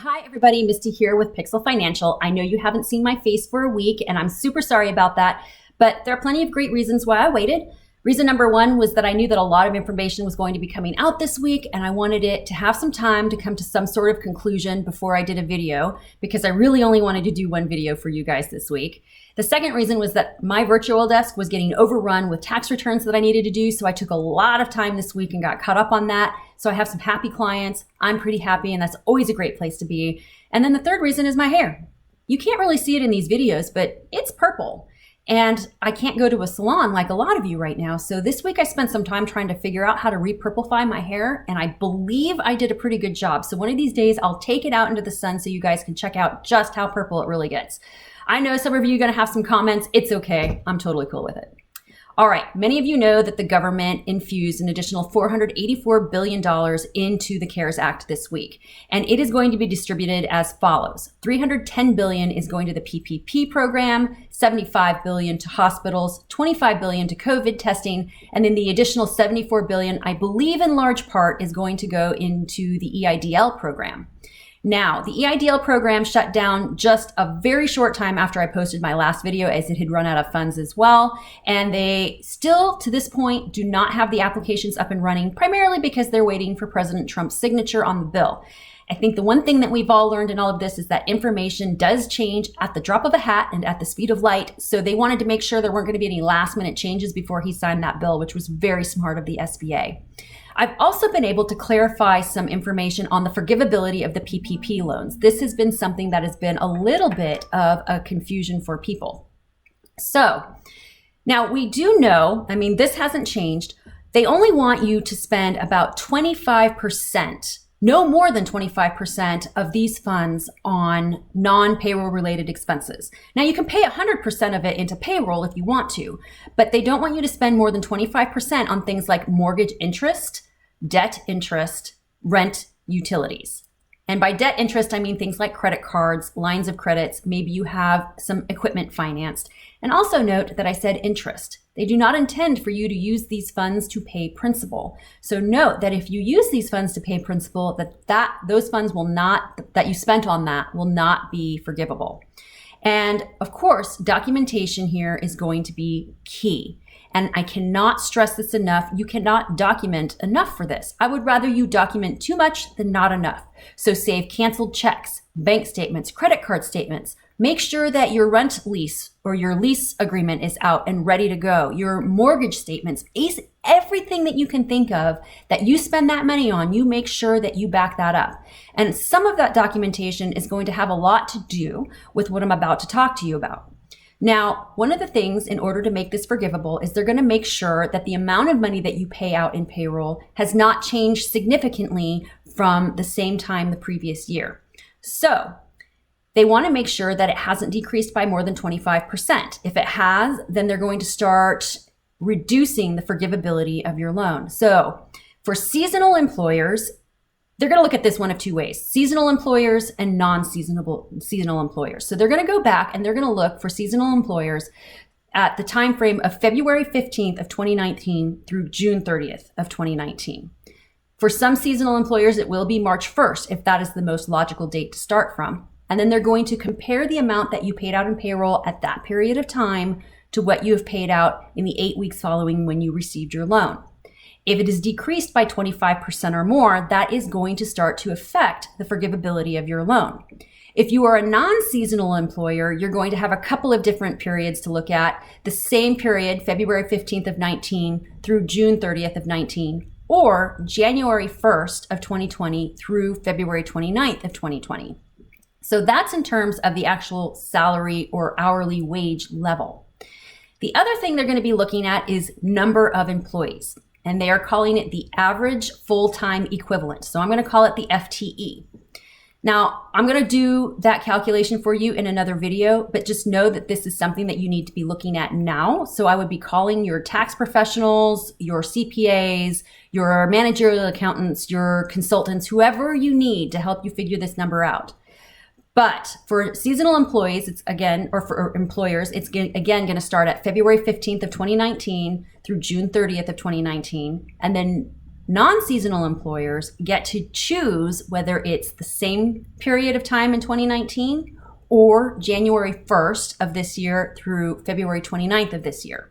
Hi everybody, Misty here with Pixel Financial. I know you haven't seen my face for a week and I'm super sorry about that, but there are plenty of great reasons why I waited. Reason number one was that I knew that a lot of information was going to be coming out this week and I wanted it to have some time to come to some sort of conclusion before I did a video because I really only wanted to do one video for you guys this week. The second reason was that my virtual desk was getting overrun with tax returns that I needed to do, so I took a lot of time this week and got caught up on that. So I have some happy clients. I'm pretty happy and that's always a great place to be. And then the third reason is my hair. You can't really see it in these videos, but it's purple. And I can't go to a salon like a lot of you right now. So this week I spent some time trying to figure out how to repurplify my hair, and I believe I did a pretty good job. So one of these days I'll take it out into the sun so you guys can check out just how purple it really gets. I know some of you are gonna have some comments. It's okay, I'm totally cool with it. All right, many of you know that the government infused an additional $484 billion into the CARES Act this week, and it is going to be distributed as follows. $310 billion is going to the PPP program, $75 billion to hospitals, $25 billion to COVID testing, and then the additional $74 billion, I believe in large part, is going to go into the EIDL program. Now, the EIDL program shut down just a very short time after I posted my last video, as it had run out of funds as well. And they still, to this point, do not have the applications up and running, primarily because they're waiting for President Trump's signature on the bill. I think the one thing that we've all learned in all of this is that information does change at the drop of a hat and at the speed of light. So they wanted to make sure there weren't going to be any last minute changes before he signed that bill, which was very smart of the SBA. I've also been able to clarify some information on the forgivability of the PPP loans. This has been something that has been a little bit of a confusion for people. So now we do know, I mean, this hasn't changed. They only want you to spend about 25%, no more than 25% of these funds on non-payroll related expenses. Now you can pay 100% of it into payroll if you want to, but they don't want you to spend more than 25% on things like mortgage interest, debt interest, rent, utilities. And by debt interest, I mean things like credit cards, lines of credits, maybe you have some equipment financed. And also note that I said interest. They do not intend for you to use these funds to pay principal. So note that if you use these funds to pay principal, those funds will not, that you spent on that will not be forgivable. And of course, documentation here is going to be key. And I cannot stress this enough. You cannot document enough for this. I would rather you document too much than not enough. So save canceled checks, bank statements, credit card statements. Make sure that your rent lease or your lease agreement is out and ready to go. Your mortgage statements, everything that you can think of that you spend that money on, you make sure that you back that up. And some of that documentation is going to have a lot to do with what I'm about to talk to you about. Now, one of the things in order to make this forgivable is they're going to make sure that the amount of money that you pay out in payroll has not changed significantly from the same time the previous year. So they want to make sure that it hasn't decreased by more than 25%. If it has, then they're going to start reducing the forgivability of your loan. So for seasonal employers, they're going to look at this one of two ways: seasonal employers and non-seasonal employers. So they're going to go back and they're going to look for seasonal employers at the time frame of February 15th of 2019 through June 30th of 2019. For some seasonal employers, it will be March 1st, if that is the most logical date to start from. And then they're going to compare the amount that you paid out in payroll at that period of time to what you have paid out in the 8 weeks following when you received your loan. If it is decreased by 25% or more, that is going to start to affect the forgivability of your loan. If you are a non-seasonal employer, you're going to have a couple of different periods to look at. The same period, February 15th of 19 through June 30th of 19, or January 1st of 2020 through February 29th of 2020. So that's in terms of the actual salary or hourly wage level. The other thing they're going to be looking at is number of employees, and they are calling it the average full-time equivalent. So I'm going to call it the FTE. Now, I'm going to do that calculation for you in another video, but just know that this is something that you need to be looking at now. So I would be calling your tax professionals, your CPAs, your managerial accountants, your consultants, whoever you need to help you figure this number out. But for seasonal employees, it's again, or for employers, it's again going to start at February 15th of 2019 through June 30th of 2019. And then Non-seasonal employers get to choose whether it's the same period of time in 2019 or January 1st of this year through February 29th of this year.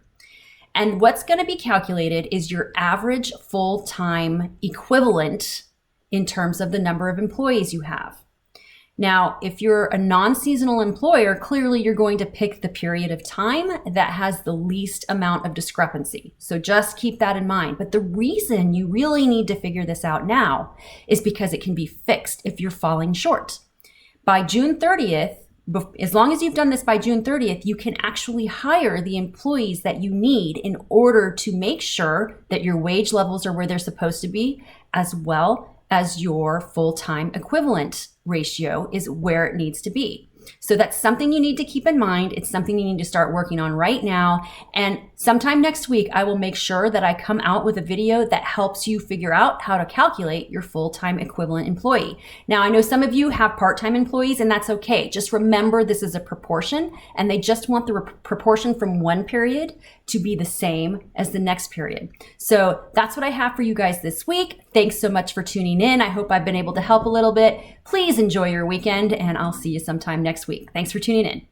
And what's going to be calculated is your average full-time equivalent in terms of the number of employees you have. Now, if you're a non-seasonal employer, clearly you're going to pick the period of time that has the least amount of discrepancy. So just keep that in mind. But the reason you really need to figure this out now is because it can be fixed if you're falling short. By June 30th, as long as you've done this by June 30th, you can actually hire the employees that you need in order to make sure that your wage levels are where they're supposed to be, as well as your full-time equivalent ratio is where it needs to be. So that's something you need to keep in mind. It's something you need to start working on right now. And sometime next week, I will make sure that I come out with a video that helps you figure out how to calculate your full-time equivalent employee. Now, I know some of you have part-time employees, and that's okay. Just remember this is a proportion, and they just want the proportion from one period to be the same as the next period. So that's what I have for you guys this week. Thanks so much for tuning in. I hope I've been able to help a little bit. Please enjoy your weekend, and I'll see you sometime next week. Thanks for tuning in.